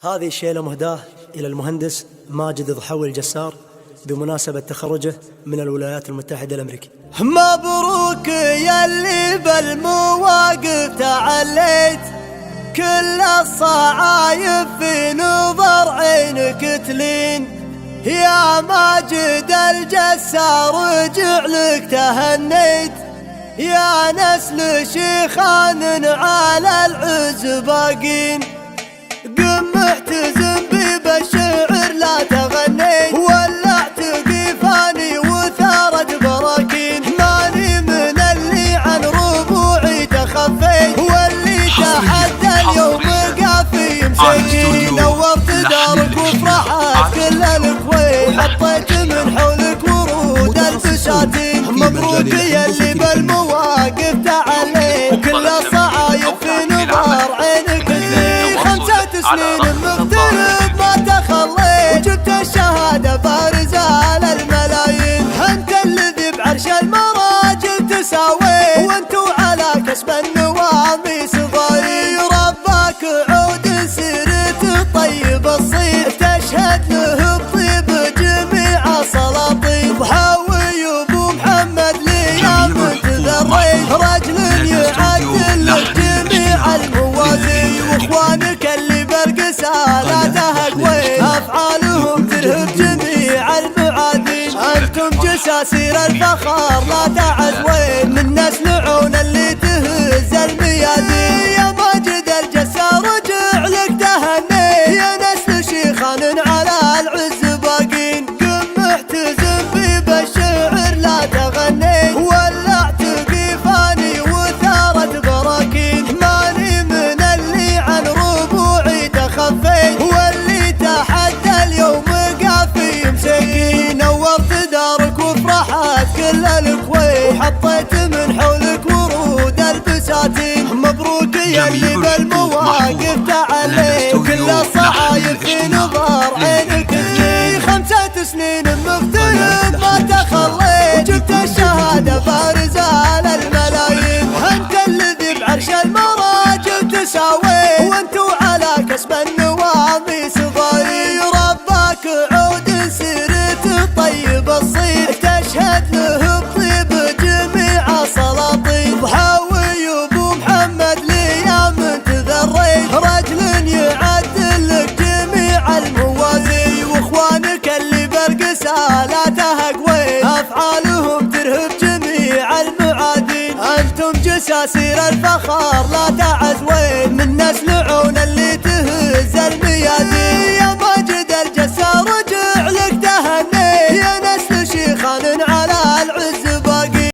هذه الشيلة مهداة إلى المهندس ماجد ضحوي الجسار بمناسبة تخرجه من الولايات المتحدة الأمريكية. مبروك ياللي بالمواقف تعليت، كل الصعايب في نظر عينك تلين، يا ماجد الجسار جعلك تهنيت، يا نسل شيخان على العز باقين، قم احتزم بالشعر لا تغنيت، ولعت قفاني وثارت براكين، ماني من اللي عن ربوعي تخفيت، واللي تحدى اليوم قافي مسكين، نورت دارك وفرحت كل الكويت، حطيت من حولك ورود البساتين، مبروك ياللي بالمواقف تعليت، كل الصعايب في نظر عينك تلين، 5 سنين مغترب ما تخليت، وجبت الشهادة بارزة للملايين، انت الذي بعرش المراجل تساوي، وانتو على كسب النواميس ضايع، ربك عود سيرت الطيب الصيف، تشهد له الطيب جميع سلاطين، ضحاوي وابو محمد ليام تذريت، رجل يعدل جميع الموازين، واخوانك اللي برقسالاتها قويت، افعالهم تلهب جميع المعادين، انتم جساسير الفخر لا تعزوين، من نسل عون اللي تهز الميادين، يا ماجد الجسار جعلك تهنيت، يا نسل شيخان على العز باقين، قم احتزم بالشعر لا تغنيت، ولعت قفاني وثارت براكين، ماني من اللي عن ربوعي تخفيت، واللي تحدى اليوم قافي مسكين، نورت دارك وفرحت كل الكويت، وحطيت من حولك ورود البساتين، مبروك ياللي بالمواقف تعليت، وكل الصعايب في نظر عينك تلين، 5 سنين مغترب ما تخليت، وجبت الشهادة بارزة للملايين، انت الذي بعرش المراجل تساوي، وانتو على كسب النواميس ضايع، ربك عود سيرت الطيب الصيف، تشهد له الطيب جميع سلاطين، ضحاوي وابو محمد ليام تذريت، رجل يعدل لك جميع الموازين، واخوانك اللي برقسالاتها قويت، افعالهم ترهب جميع المعادين، انتم جساسير الفخر لا تعزوين، من نسل عون اللي